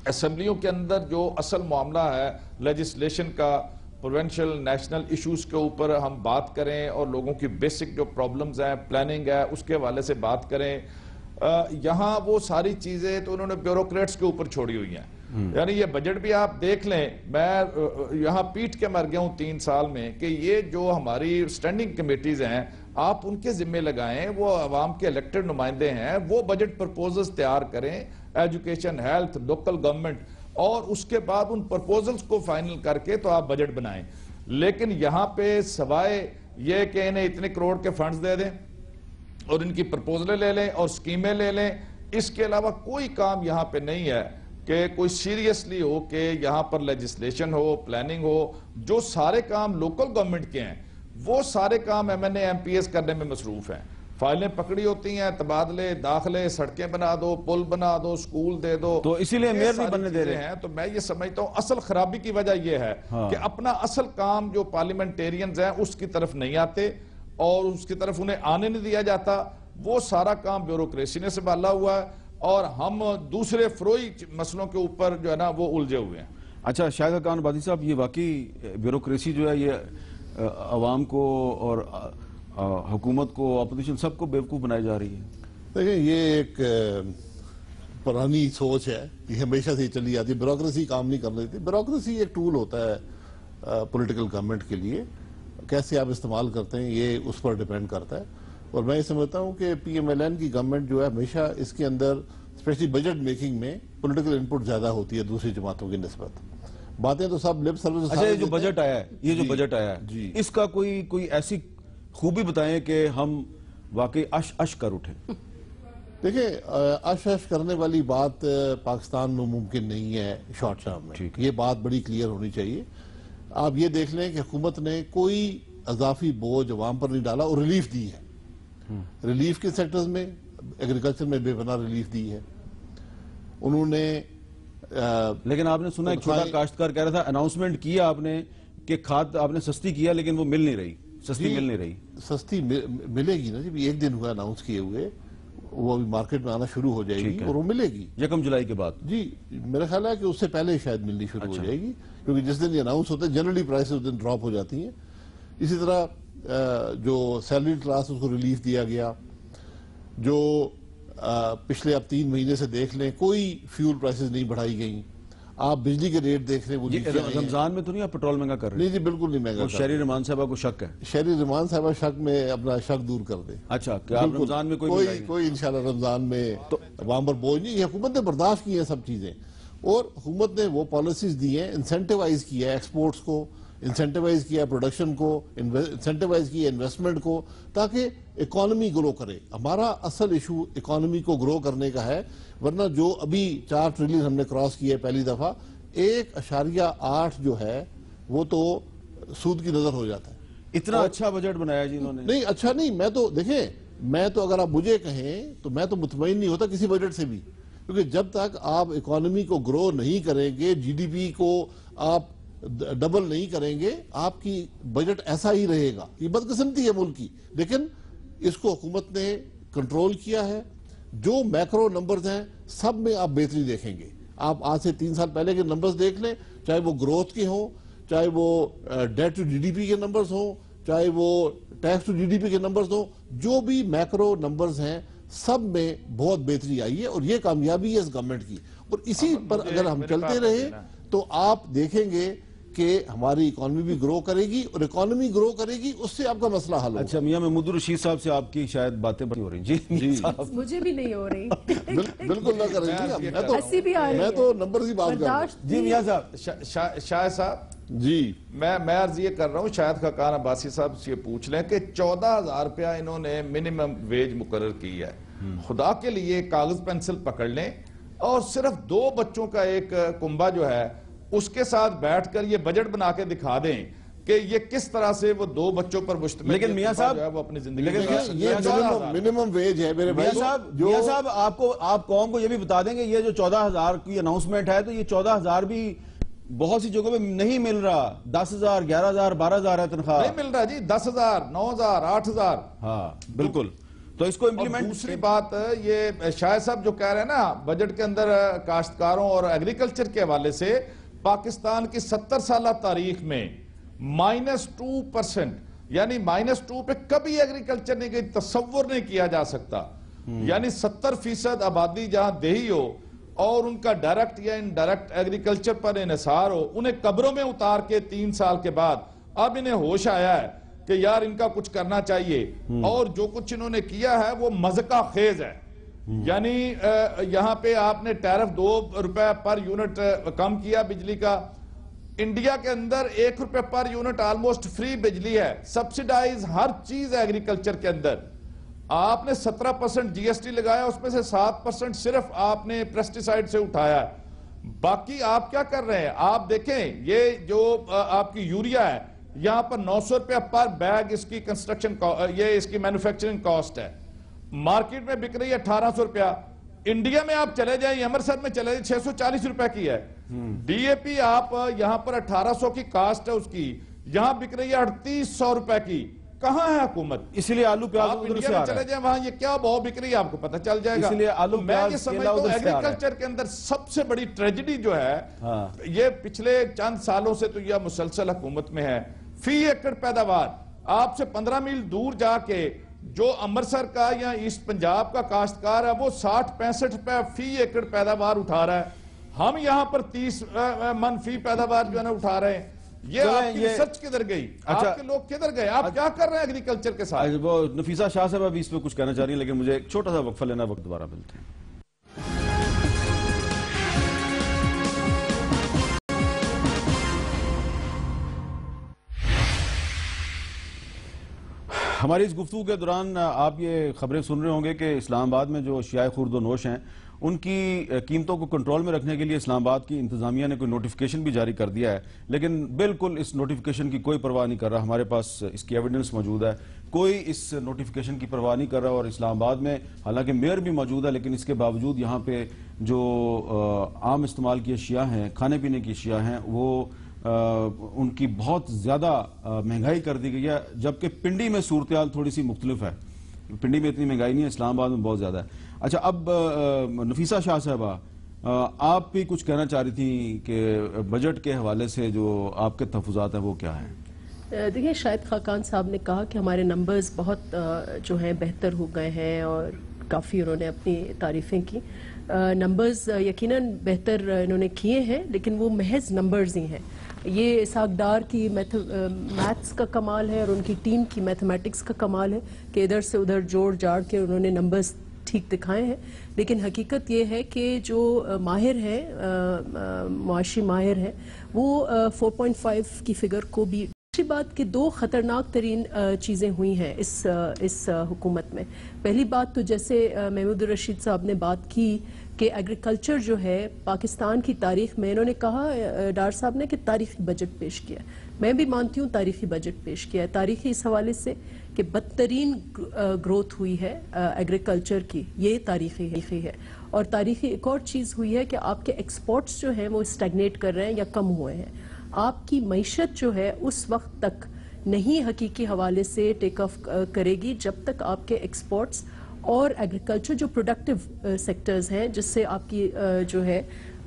اسمبلیوں کے اندر جو اصل معاملہ ہے لیجسلیشن کا, پروونشل نیشنل ایشوز کے اوپر ہم بات کریں اور لوگوں کی بیسک جو پرابلمز ہیں, پلاننگ ہے, اس کے حوالے سے بات کریں. یہاں وہ ساری چیزیں تو انہوں نے بیوروکریٹس کے اوپر چھوڑی ہوئی ہیں. یعنی یہ بجٹ بھی آپ دیکھ لیں, میں یہاں پیٹ کے مر گیا ہوں 3 سال میں کہ یہ جو ہماری سٹینڈنگ کمیٹیز ہیں آپ ان کے ذمہ لگائیں, وہ عوام کے الیکٹڈ نمائندے ہیں, وہ بجٹ پرپوزلز تیار کریں, ایجوکیشن, ہیلتھ, لوکل گورنمنٹ, اور اس کے بعد ان پرپوزلز کو فائنل کر کے تو آپ بجٹ بنائیں. لیکن یہاں پہ سوائے یہ کہ انہیں اتنے کروڑ کے فنڈز دے دیں اور ان کی پرپوزلیں لے لیں اور سکیمیں لے لیں, اس کے علاوہ کوئی کام یہاں پہ نہیں ہے کہ کوئی سیریسلی ہو کہ یہاں پر لیجسلیشن ہو, پلاننگ ہو. جو سارے کام لوکل گورنمنٹ کے ہیں وہ سارے کام M N A M P S کرنے میں مصروف ہیں. فائلیں پکڑی ہوتی ہیں, تبادلے, داخلے, سڑکیں بنا دو, پل بنا دو, سکول دے دو, تو اسی لیے میئر نہیں بننے دے رہے ہیں. تو میں یہ سمجھتا ہوں اصل خرابی کی وجہ یہ ہے کہ اپنا اصل کام جو پارلیمنٹیرینز ہیں اس کی طرف نہیں آتے اور اس کی طرف انہیں آنے نہیں دیا جاتا. وہ سارا کام بیوروکریسی نے سنبھالا ہوا ہے اور ہم دوسرے فروئی مسئلوں کے اوپر جو ہے نا وہ الجھے ہوئے ہیں. اچھا شاہد خاقان آبادی صاحب, یہ واقعی بیوروکریسی جو ہے یہ عوام کو اور حکومت کو, اپوزیشن سب کو بیوقوف بنائی جا رہی ہے؟ دیکھیں یہ ایک پرانی سوچ ہے, یہ ہمیشہ سے چلی آتی ہے. بیوروکریسی کام نہیں کر رہی تھی. بیوروکریسی ایک ٹول ہوتا ہے پولیٹیکل گورنمنٹ کے لیے, کیسے آپ استعمال کرتے ہیں یہ اس پر ڈیپینڈ کرتا ہے. اور میں یہ سمجھتا ہوں کہ پی ایم ایل این کی گورنمنٹ جو ہے ہمیشہ اس کے اندر اسپیشلی بجٹ میکنگ میں پولیٹیکل انپٹ زیادہ ہوتی ہے دوسری جماعتوں کی نسبت. باتیں تو سب لپ سروس. اچھا یہ جو بجٹ آیا ہے, یہ جو بجٹ آیا ہے, اس کا کوئی ایسی خوبی بتائیں کہ ہم واقعی اش کر اٹھیں. دیکھیں اش کرنے والی بات پاکستان میں ممکن نہیں ہے شارٹ ٹرم میں, یہ بات بڑی کلیئر ہونی چاہیے. آپ یہ دیکھ لیں کہ حکومت نے کوئی اضافی بوجھ عوام پر نہیں ڈالا اور ریلیف دی ہے. ریلیف کے سیکٹرز میں ایگریکلچر میں بے پناہ ریلیف دی ہے انہوں نے. لیکن آپ نے سنا ایک چھوٹا کاشتکار کہہ رہا تھا, اناؤنسمنٹ کیا آپ نے کہ کھاد آپ نے سستی کیا لیکن وہ مل نہیں رہی, سستی مل نہیں رہی. سستی ملے گی نا جی, 1 دن ہوا اناؤنس کیے ہوئے, وہ ابھی مارکیٹ میں آنا شروع ہو جائے گی اور وہ ملے گی 1 جولائی کے بعد. جی میرا خیال ہے کہ اس سے پہلے شاید ملنی شروع ہو جائے گی, کیونکہ جس دن یہ اناؤنس ہوتا ہے جنرلی پرائسز اس دن ڈراپ ہو جاتی ہیں. اسی طرح جو سیلری کلاس اس کو ریلیف دیا گیا, جو پچھلے آپ 3 مہینے سے دیکھ لیں کوئی فیول پرائسز نہیں بڑھائی گئیں. آپ بجلی کے ریٹ دیکھ رہے ہیں, رمضان میں تو نہیں آپ پیٹرول مہنگا کر رہے ہیں؟ نہیں جی بالکل نہیں مہنگا. شہری رحمان صاحبہ کو شک ہے, شہری رحمان صاحبہ شک میں اپنا شک دور کر دیں. اچھا کہ آپ رمضان میں کوئی انشاءاللہ رمضان میں عوام پر بوجھ نہیں. یہ حکومت نے برداشت کی ہیں سب چیزیں, اور حکومت نے وہ پالیسیز دی ہیں, انسینٹیوائز کیا ہے ایکسپورٹس کو, انسینٹیوائز کیا ہے پروڈکشن کو, انسینٹیوائز کیا ہے انویسٹمنٹ کو, تاکہ اکانومی گرو کرے. ہمارا اصل ایشو اکانومی کو گرو کرنے کا ہے, ورنہ جو ابھی 4 ٹریلین ہم نے کراس کیا ہے پہلی دفعہ, 1.8 جو ہے وہ تو سود کی نظر ہو جاتا ہے. اتنا اچھا بجٹ بنایا جی انہوں نے. نہیں اچھا نہیں, میں تو دیکھیں, میں تو اگر آپ مجھے کہیں تو میں تو مطمئن نہیں ہوتا کسی بجٹ سے بھی, کیونکہ جب تک آپ اکانومی کو گرو نہیں کریں گے, جی ڈی پی کو آپ ڈبل نہیں کریں گے, آپ کی بجٹ ایسا ہی رہے گا. یہ بدقسمتی ہے ملک کی, لیکن اس کو حکومت نے کنٹرول کیا ہے. جو میکرو نمبرز ہیں سب میں آپ بہتری دیکھیں گے. آپ آج سے 3 سال پہلے کے نمبرز دیکھ لیں، چاہے وہ گروتھ کے ہوں، چاہے وہ debt to G D P کے نمبرز ہوں، چاہے وہ tax to G D P کے نمبرز ہوں، جو بھی میکرو نمبرز ہیں سب میں بہت بہتری آئی ہے، اور یہ کامیابی ہے اس گورنمنٹ کی. اور اسی پر اگر ہم چلتے رہے تو آپ دیکھیں گے کہ ہماری اکانومی بھی گرو کرے گی، اور اکانومی گرو کرے گی اس سے آپ کا مسئلہ حل ہوگا. اچھا میاں محمود الرشید صاحب سے آپ کی شاید باتیں بڑی ہو رہی ہیں. جی مجھے بھی نہیں ہو رہی. بالکل نہ کریں گی، میں تو نمبر کی بات کر رہا ہوں. جی میاں صاحب. شاہ صاحب جی میں عرض یہ کر رہا ہوں، شاید خاقان عباسی صاحب سے یہ پوچھ لیں کہ 14,000 روپیہ انہوں نے منیمم ویج مقرر کی ہے. خدا کے لیے کاغذ پینسل پکڑ لیں اور صرف 2 بچوں کا ایک کنبہ جو ہے اس کے ساتھ بیٹھ کر یہ بجٹ بنا کے دکھا دیں کہ یہ کس طرح سے وہ 2 بچوں پر مشتمل لیکن میاں صاحب وہ اپنی زندگی یہ منیمم ویج ہے میرے بھائی صاحب. آپ قوم کو یہ بھی بتا دیں گے یہ جو 14,000 کی اناؤنسمنٹ ہے تو یہ 14,000 بھی بہت سی جگہوں پہ نہیں مل رہا. 10,000 11,000 12,000 ہے تنخواہ. نہیں مل رہا جی. 10,000 9,000 8,000. ہاں بالکل. تو اس کو امپلیمنٹ. دوسری بات یہ شاہ صاحب جو کہہ رہے ہیں نا بجٹ کے اندر کاشتکاروں اور ایگریکلچر کے حوالے سے پاکستان کی 70 سالہ تاریخ میں -2%، یعنی -2 پہ کبھی ایگریکلچر نہیں گئی، تصور نہیں کیا جا سکتا. یعنی 70% آبادی جہاں دیہی ہو اور ان کا ڈائریکٹ یا انڈائریکٹ ایگریکلچر پر انحصار ہو، انہیں قبروں میں اتار کے 3 سال کے بعد اب انہیں ہوش آیا ہے کہ یار ان کا کچھ کرنا چاہیے. اور جو کچھ انہوں نے کیا ہے وہ مذاق خیز ہے. یعنی یہاں پہ آپ نے ٹیرف 2 روپے پر یونٹ کم کیا بجلی کا. انڈیا کے اندر 1 روپے پر یونٹ آلموسٹ فری بجلی ہے. سبسیڈائز ہر چیز ہے ایگریکلچر کے اندر. آپ نے 17% جی ایس ٹی لگایا، اس میں سے 7% صرف آپ نے پیسٹیسائیڈ سے اٹھایا ہے. باقی آپ کیا کر رہے ہیں؟ آپ دیکھیں یہ جو آپ کی یوریا ہے یہاں پر 900 روپے پر بیگ اس کی کنسٹرکشن یہ اس کی مینوفیکچرنگ کاسٹ ہے. مارکیٹ میں بک رہی ہے 1,800 روپیہ. انڈیا میں آپ چلے جائیں، امرتسر میں چلے جائیں 640 روپے کی ہے. ڈی اے پی آپ یہاں پر 1,800 کی کاسٹ ہے اس کی، یہاں بک رہی ہے 3,800 روپے کی. کہاں ہے حکومت؟ اس لیے آلو پیاز آپ انڈیا میں چلے جائیں وہاں یہ کیا بہو بک رہی ہے آپ کو پتہ چل جائے گا. اس لیے آلو میں یہ پیاز سمجھتا ہوں ایگریکلچر کے اندر سب سے بڑی ٹریجڈی جو ہے یہ پچھلے چند سالوں سے تو یہ مسلسل حکومت میں ہے. فی ایکڑ پیداوار آپ سے 15 میل دور جا کے جو امرتسر کا یا ایسٹ پنجاب کا کاشتکار ہے وہ 60-65 روپے فی ایکڑ پیداوار اٹھا رہا ہے. ہم یہاں پر 30 من فی پیداوار جو ہے نا اٹھا رہے ہیں. یہ آپ کی ریسرچ کدھر گئی؟ آپ کے لوگ کدھر گئے؟ آپ کیا کر رہے ہیں ایگریکلچر کے ساتھ؟ وہ نفیسہ شاہ صاحب ابھی اس پہ کچھ کہنا چاہ رہی ہیں لیکن مجھے ایک چھوٹا سا وقفہ لینا، وقت دوبارہ ملتے ہیں. ہماری اس گفتگو کے دوران آپ یہ خبریں سن رہے ہوں گے کہ اسلام آباد میں جو اشیاء خورد و نوش ہیں ان کی قیمتوں کو کنٹرول میں رکھنے کے لیے اسلام آباد کی انتظامیہ نے کوئی نوٹیفیکیشن بھی جاری کر دیا ہے، لیکن بالکل اس نوٹیفیکیشن کی کوئی پرواہ نہیں کر رہا. ہمارے پاس اس کی ایویڈنس موجود ہے. کوئی اس نوٹیفیکیشن کی پرواہ نہیں کر رہا. اور اسلام آباد میں حالانکہ میئر بھی موجود ہے لیکن اس کے باوجود یہاں پہ جو عام استعمال کی اشیاء ہیں، کھانے پینے کی اشیاء ہیں، وہ ان کی بہت زیادہ مہنگائی کر دی گئی ہے. جبکہ پنڈی میں صورتحال تھوڑی سی مختلف ہے. پنڈی میں اتنی مہنگائی نہیں ہے، اسلام آباد میں بہت زیادہ ہے. اچھا اب نفیسہ شاہ صاحبہ آپ بھی کچھ کہنا چاہ رہی تھی کہ بجٹ کے حوالے سے جو آپ کے تحفظات ہیں وہ کیا ہیں؟ دیکھیں شاہد خاقان صاحب نے کہا کہ ہمارے نمبرز بہت جو ہیں بہتر ہو گئے ہیں اور کافی انہوں نے اپنی تعریفیں کی. نمبرز یقیناً بہتر انہوں نے کیے ہیں لیکن وہ محض نمبرز ہی ہیں. یہ اسحاق ڈار کی میتھس کا کمال ہے اور ان کی ٹیم کی میتھمیٹکس کا کمال ہے کہ ادھر سے ادھر جوڑ جاڑ کے انہوں نے نمبرز ٹھیک دکھائے ہیں. لیکن حقیقت یہ ہے کہ جو ماہر ہیں معاشی ماہر ہیں وہ 4.5 کی فگر کو بھی. دوسری بات کہ 2 خطرناک ترین چیزیں ہوئی ہیں اس حکومت میں. پہلی بات تو جیسے محمود الرشید صاحب نے بات کی کہ ایگریکلچر جو ہے پاکستان کی تاریخ میں، انہوں نے کہا ڈار صاحب نے کہ تاریخی بجٹ پیش کیا. میں بھی مانتی ہوں تاریخی بجٹ پیش کیا ہے. تاریخی اس حوالے سے کہ بدترین گروتھ ہوئی ہے ایگریکلچر کی، یہ تاریخی ہے. اور تاریخی ایک اور چیز ہوئی ہے کہ آپ کے ایکسپورٹس جو ہیں وہ اسٹیگنیٹ کر رہے ہیں یا کم ہوئے ہیں. آپ کی معیشت جو ہے اس وقت تک نہیں حقیقی حوالے سے ٹیک آف کرے گی جب تک آپ کے ایکسپورٹس اور ایگریکلچر جو پروڈکٹیو سیکٹرز ہیں جس سے آپ کی جو ہے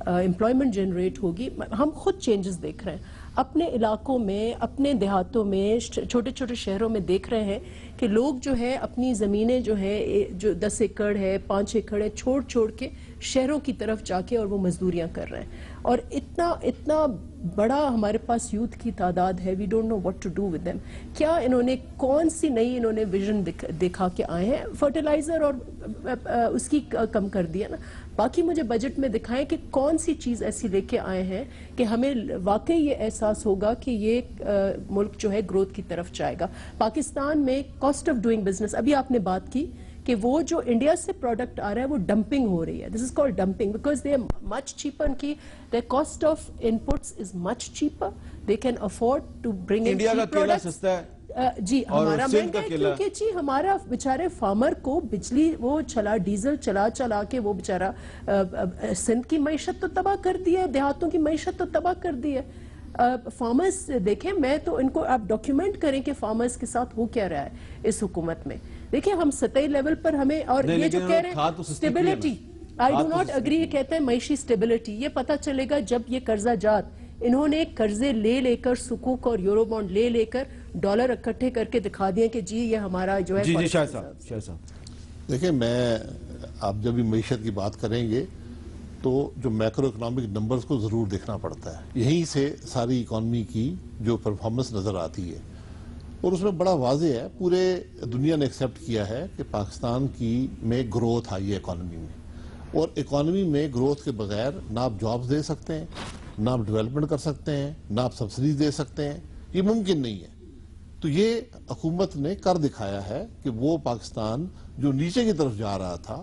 امپلائمنٹ جنریٹ ہوگی. ہم خود چینجز دیکھ رہے ہیں اپنے علاقوں میں, اپنے دیہاتوں میں, چھوٹے چھوٹے شہروں میں دیکھ رہے ہیں کہ لوگ جو ہے اپنی زمینیں جو ہے جو 10 ایکڑ ہے 5 ایکڑ ہے چھوڑ کے شہروں کی طرف جا کے اور وہ مزدوریاں کر رہے ہیں. اور اتنا بڑا ہمارے پاس یوتھ کی تعداد ہے, we don't know what to do with them. کیا انہوں نے کون سی نئی انہوں نے ویژن دکھا کے آئے ہیں؟ فرٹیلائزر اور اس کی کم کر دیا نا. باقی مجھے بجٹ میں دکھائیں کہ کون سی چیز ایسی لے کے آئے ہیں کہ ہمیں واقعی یہ احساس ہوگا کہ یہ ملک جو ہے گروتھ کی طرف جائے گا. پاکستان میں کاسٹ آف ڈوئنگ بزنس, ابھی آپ نے بات کی کہ وہ جو انڈیا سے پروڈکٹ آ رہا ہے وہ ڈمپنگ ہو رہی ہے. This is called dumping because they are much cheaper, ان کی the cost of inputs is much cheaper, they can afford to bring in India کا کیلا سستا ہے جی, ہمارا مہنگا ہے کیونکہ جی ہمارا بیچارے فارمر کو بجلی وہ ڈیزل چلا کے وہ بیچارہ سندھ کی معیشت تو تباہ کر دی ہے, دیہاتوں کی معیشت تو تباہ کر دی ہے. فارمرز دیکھیں, میں تو ان کو آپ ڈاکیومنٹ کریں کہ فارمرز کے ساتھ ہو کیا رہا ہے اس حکومت میں. دیکھیں ہم سطحی لیول پر ہمیں, اور یہ جو کہہ رہے ہیں stability, I do not agree, یہ کہتے ہیں معیشی اسٹیبلٹی, یہ پتہ چلے گا جب یہ قرضہ جات انہوں نے قرضے لے کر سکوک اور یورو بانڈ لے کر ڈالر اکٹھے کر کے دکھا دیے کہ جی یہ ہمارا جو ہے. جی شاہ صاحب دیکھیں, میں آپ جب بھی معیشت کی بات کریں گے تو جو میکرو اکنامک نمبرز کو ضرور دیکھنا پڑتا ہے. یہیں سے ساری اکانومی کی جو پرفارمنس نظر آتی ہے, اور اس میں بڑا واضح ہے, پورے دنیا نے ایکسیپٹ کیا ہے کہ پاکستان کی میں گروتھ آئی ہے اکانومی میں, اور اکانومی میں گروتھ کے بغیر نہ آپ جابز دے سکتے ہیں, نہ آپ ڈیولپمنٹ کر سکتے ہیں, نہ آپ سبسڈیز دے سکتے ہیں, یہ ممکن نہیں ہے. تو یہ حکومت نے کر دکھایا ہے کہ وہ پاکستان جو نیچے کی طرف جا رہا تھا,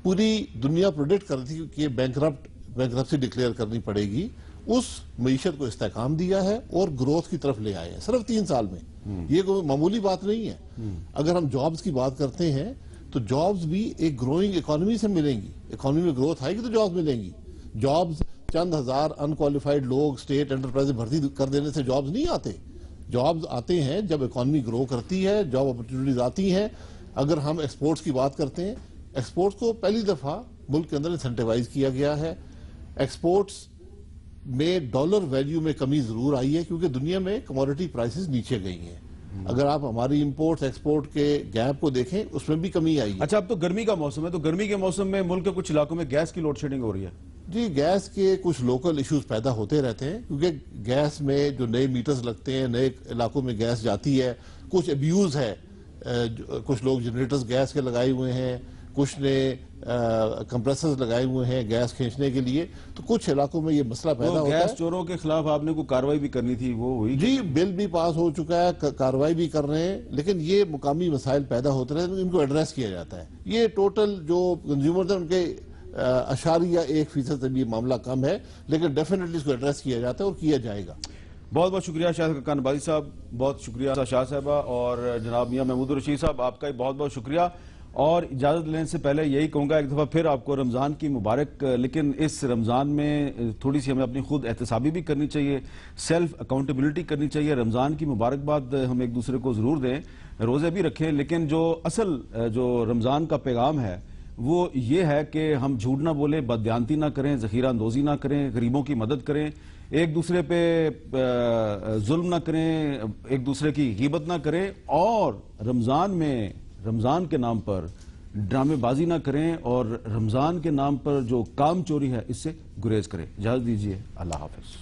پوری دنیا پروڈکٹ کر رہی تھی کہ یہ بینکرپسی ڈکلیئر کرنی پڑے گی, اس معیشت کو استحکام دیا ہے اور گروتھ کی طرف لے آئے ہیں صرف 3 سال میں. یہ کوئی معمولی بات نہیں ہے. اگر ہم جابز کی بات کرتے ہیں تو جابز بھی ایک گروئنگ اکانومی سے ملیں گی. اکانومی میں گروتھ آئے گی تو جابز ملیں گی. جابز چند ہزار انکوالیفائڈ لوگ اسٹیٹ انٹرپرائز بھرتی کر دینے سے جابز نہیں آتے. جابز آتے ہیں جب اکانومی گرو کرتی ہے, جاب اپرچونٹیز آتی ہیں. اگر ہم ایکسپورٹس کی بات کرتے ہیں, ایکسپورٹس کو پہلی دفعہ ملک کے اندر انسینٹیوائز کیا گیا ہے. ایکسپورٹس میں ڈالر ویلیو میں کمی ضرور آئی ہے کیونکہ دنیا میں کموڈٹی پرائسز نیچے گئی ہیں. اگر آپ ہماری امپورٹ ایکسپورٹ کے گیپ کو دیکھیں اس میں بھی کمی آئی ہے. اچھا, اب تو گرمی کا موسم ہے, تو گرمی کے موسم میں ملک کے کچھ علاقوں میں گیس کی لوڈ شیڈنگ ہو رہی ہے. جی, گیس کے کچھ لوکل ایشوز پیدا ہوتے رہتے ہیں کیونکہ گیس میں جو نئے میٹرز لگتے ہیں, نئے علاقوں میں گیس جاتی ہے, کچھ ابیوز ہے. کچھ لوگ جنریٹرز گیس کے لگائے ہوئے ہیں, کچھ نے کمپریسرز لگائے ہوئے ہیں گیس کھینچنے کے لیے, تو کچھ علاقوں میں یہ مسئلہ پیدا ہوتا ہے. گیس چوروں کے خلاف آپ نے کوئی کارروائی بھی کرنی تھی, وہ ہوئی؟ جی, بل بھی پاس ہو چکا ہے, کارروائی بھی کر رہے ہیں, لیکن یہ مقامی مسائل پیدا ہوتے رہتے ہیں, ان کو ایڈریس کیا جاتا ہے. یہ ٹوٹل جو کنزیومرز ہیں ان کے 0.1% سے بھی معاملہ کم ہے, لیکن ڈیفینیٹلی اس کو ایڈریس کیا جاتا ہے اور کیا جائے گا. بہت بہت شکریہ شاہد خاقان عبادی صاحب, بہت شکریہ شاہ صاحبہ, اور جناب میاں محمود الرشید صاحب, آپ کا بہت بہت شکریہ. اور اجازت لینے سے پہلے یہی کہوں گا ایک دفعہ پھر آپ کو رمضان کی مبارک, لیکن اس رمضان میں تھوڑی سی ہمیں اپنی خود احتسابی بھی کرنی چاہیے, سیلف اکاؤنٹیبلٹی کرنی چاہیے. رمضان کی مبارکباد ہم ایک دوسرے کو ضرور دیں, روزے بھی رکھیں, لیکن جو اصل جو رمضان کا پیغام ہے وہ یہ ہے کہ ہم جھوٹ نہ بولیں, بددیانتی نہ کریں, ذخیرہ اندوزی نہ کریں, غریبوں کی مدد کریں, ایک دوسرے پہ ظلم نہ کریں, ایک دوسرے کی غیبت نہ کریں, اور رمضان میں رمضان کے نام پر ڈرامے بازی نہ کریں, اور رمضان کے نام پر جو کام چوری ہے اس سے گریز کریں. اجازت دیجیے, اللہ حافظ.